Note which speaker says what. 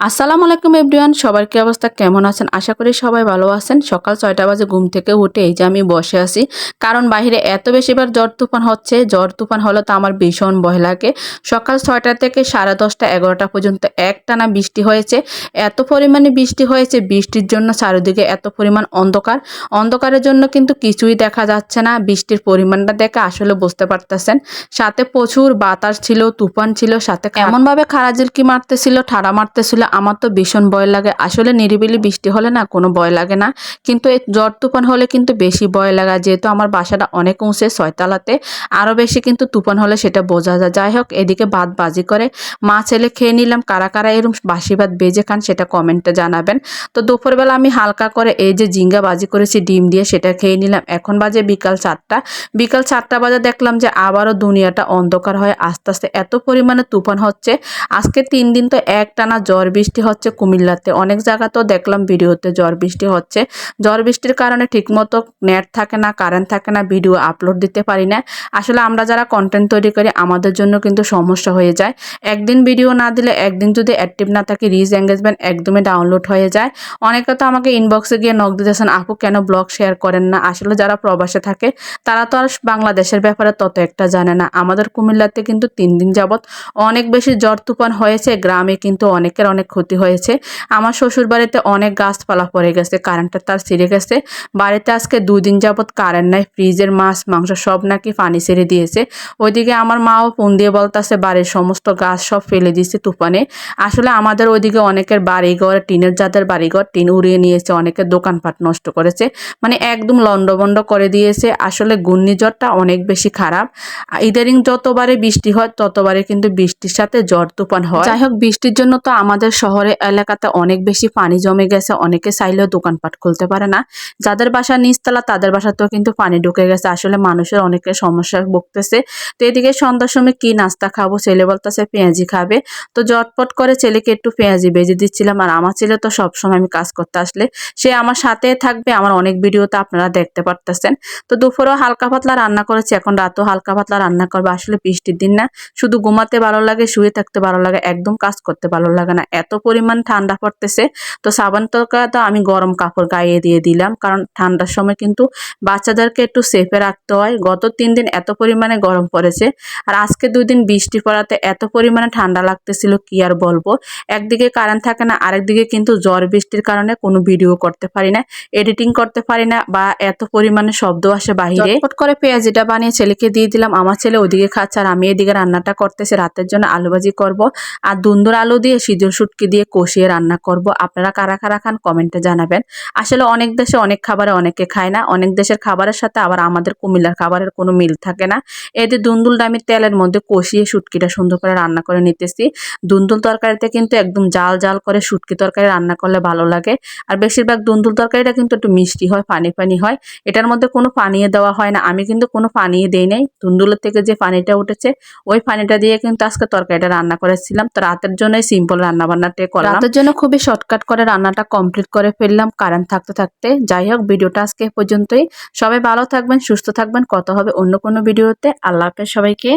Speaker 1: আসসালামু আলাইকুম এভরিওয়ান, সবার কি অবস্থা, কেমন আছেন? আশা করি সবাই ভালো আছেন। সকাল 6টা বাজে ঘুম থেকে উঠে এই যে আমি বসে আছি, কারণ বাইরে এত বেশিবার ঝড় তুফান হচ্ছে। ঝড় তুফান হলে তো আমার ভীষণ ভয় লাগে। সকাল 6টা থেকে 10:30 11টা পর্যন্ত একটানা বৃষ্টি হয়েছে। এত পরিমাণে বৃষ্টি হয়েছে, বৃষ্টির জন্য চারিদিকে এত পরিমাণ অন্ধকার। অন্ধকারের জন্য কিন্তু কিছুই দেখা যাচ্ছে না। বৃষ্টির পরিমাণটা দেখে আসলে বুঝতে পারতেছেন। সাথে প্রচুর বাতাস ছিল, তুফান ছিল, সাথে এমনভাবে খারাজিলকি মারতেছিল, ঠাড়া মারতেছিল, আমার তো ভীষণ ভয় লাগে। আসলে নিরিবিলি বৃষ্টি হলে না কোনো ভয় লাগে না, কিন্তু এই ঝড় তুফান হলে কিন্তু বেশি ভয় লাগে। যেহেতু আমার বাসাটা অনেক উঁচে, 6 তলাতে, আরও বেশি কিন্তু তুফান হলে সেটা বোঝা যায়। যাই হোক, এদিকে ভাত বাজি করে মা ছেলে খেয়ে নিলাম। কারা কারা এরকম বাসি ভাত বেজে খান সেটা কমেন্টে জানাবেন। তো দুপুরবেলা আমি হালকা করে এই যে ঝিঙ্গা বাজি করেছি ডিম দিয়ে, সেটা খেয়ে নিলাম। এখন বাজে বিকাল 4টা। বিকাল 4টা বাজে দেখলাম যে আবারও দুনিয়াটা অন্ধকার হয়ে আস্তে আস্তে এত পরিমাণে তুফান হচ্ছে। আজকে 3 দিন তো একটানা ঝড় বৃষ্টি হচ্ছে কুমিল্লাতে। অনেক জায়গাতেও দেখলাম ভিডিওতে ঝড় বৃষ্টি হচ্ছে। ঝড় বৃষ্টির কারণে ঠিকমতো নেট থাকে না, কারেন্ট থাকে না, ভিডিও আপলোড দিতে পারি না। আসলে আমরা যারা কন্টেন্ট তৈরি করি আমাদের জন্য কিন্তু সমস্যা হয়ে যায়। একদিন ভিডিও না দিলে, একদিন যদি অ্যাক্টিভ না থাকে, রিচ এঙ্গেজমেন্ট একদমই ডাউনলোড হয়ে যায়। অনেকে তো আমাকে ইনবক্সে গিয়ে নক দিতেছেন, আপু কেন ব্লগ শেয়ার করেন না? আসলে যারা প্রবাসে থাকে তারা তো আর বাংলাদেশের ব্যাপারে তত একটা জানে না। আমাদের কুমিল্লাতে কিন্তু 3 দিন যাবৎ অনেক বেশি ঝড় তুফান হয়েছে। গ্রামে কিন্তু অনেকের অনেক ক্ষতি হয়েছে। আমার শ্বশুর বাড়িতে অনেক গাছপালা পড়ে গেছে, কারেন্টের তার ছিঁড়ে গেছে। বাড়িতে আজকে 2 দিন যাবৎ কারেন্ট নাই। ফ্রিজের মাছ মাংস সব নাকি পানি ছেড়ে দিয়েছে। ওইদিকে আমার মাও ফোন দিয়ে বলতেছে বাড়ির সমস্ত গাছ সব ফেলে দিয়েছে তুফানে। আসলে আমাদের ওইদিকে অনেকের বাড়িঘর, টিনের যাদের বাড়িঘর, টিন উড়িয়ে নিয়েছে, অনেকের দোকানপাট নষ্ট করেছে, মানে একদম লন্ডভন্ড করে দিয়েছে। আসলে ঘূর্ণিঝড়টা অনেক বেশি খারাপ। ইদারিং যতবারে বৃষ্টি হয় ততবারে কিন্তু বৃষ্টির সাথে ঝড় তুফান হয়। যাই হোক, বৃষ্টির জন্য তো আমাদের শহরে এলাকাতে অনেক বেশি পানি জমে গেছে। অনেকে চাইলেও দোকানপাট খুলতে পারে না। যাদের বাসা নিচতলা তাদের বাসাতেও কিন্তু পানি ঢুকে গেছে। আসলে মানুষের অনেকের সমস্যায় ভুগতেছে। তো এদিকে সন্ধ্যার সময় কি নাস্তা খাবো, ছেলে বলতেছে পেঁয়াজি খাবে। তো জটপট করে ছেলেকে একটু পেঁয়াজি ভেজে দিচ্ছিলাম। আর আমার ছেলে তো সবসময় আমি কাজ করতে আসলে সে আমার সাথে থাকবে। আমার অনেক ভিডিওতে আপনারা দেখতে পারতেছেন। তো দুপুরেও হালকা পাতলা রান্না করেছি, এখন রাতেও হালকা পাতলা রান্না করবো। আসলে বৃষ্টির দিন না, শুধু ঘুমাতে ভালো লাগে, শুয়ে থাকতে ভালো লাগে, একদম কাজ করতে ভালো লাগে না, এত পরিমাণ ঠান্ডা পড়তেছে। তো সাবান তরকা তো আমি গরম কাপড় গায়ে দিয়ে দিলাম, কারণ ঠান্ডার সময় কিন্তু বাচ্চাদেরকে একটু সেফে রাখতে হয়। গত 3 দিন এত পরিমাণে গরম পড়েছে, আর আজকে 2 দিন বৃষ্টি পড়াতে এত পরিমাণে ঠান্ডা লাগতেছিল কি আর বলবো। একদিকে কারেন্ট থাকে না, আরেকদিকে কিন্তু ঝড় বৃষ্টির কারণে কোনো ভিডিও করতে পারি না, এডিটিং করতে পারি না, বা এত পরিমাণে শব্দ আসে বাহিরে। চটপট করে পেঁয়াজিটা বানিয়ে ছেলেকে দিয়ে দিলাম। আমার ছেলে ওদিকে খাচ্ছে আর আমি এদিকে রান্নাটা করতেছি। রাতের জন্য আলু ভাজি করব, আর দুন্দুর আলু দিয়ে সিঁদুর শুটকি দিয়ে কষিয়ে রান্না করব। আপনারা কারা কারা খান কমেন্টে জানাবেন। আসলে অনেক দেশে অনেক খাবারে অনেকে খায় না, অনেক দেশের খাবারের সাথে আবার আমাদের কুমিল্লার খাবারের কোনো মিল থাকে না। এতে দুন্দুলটা আমি তেলের মধ্যে কষিয়ে শুটকিটা সুন্দর করে রান্না করে নিতেছি। দুন্দুল তরকারিতে কিন্তু একদম জাল জাল করে শুটকি তরকারি রান্না করলে ভালো লাগে। আর বেশিরভাগ দুন্দুল তরকারিটা কিন্তু একটু মিষ্টি হয়, পানি পানি হয়। এটার মধ্যে কোনো পানিয়ে দেওয়া হয় না, আমি কিন্তু কোনো পানিয়ে দেই নাই। দুন্দুলের থেকে যে পানিটা উঠেছে ওই পানিটা দিয়ে কিন্তু আজকে তরকারিটা রান্না করেছিলাম। তো রাতের জন্য সিম্পল রান্না বান্নাটাই করলাম। রাতের জন্য খুবই শর্টকাট করে রান্নাটা কমপ্লিট করে ফেললাম কারেন্ট থাকতে থাকতে। যাই হোক, ভিডিওটা আজকে পর্যন্তই। সবাই ভালো থাকবেন, সুস্থ থাকবেন, কথা হবে অন্য কোনো ভিডিওতে। আল্লাহ হাফেজ সবাইকে।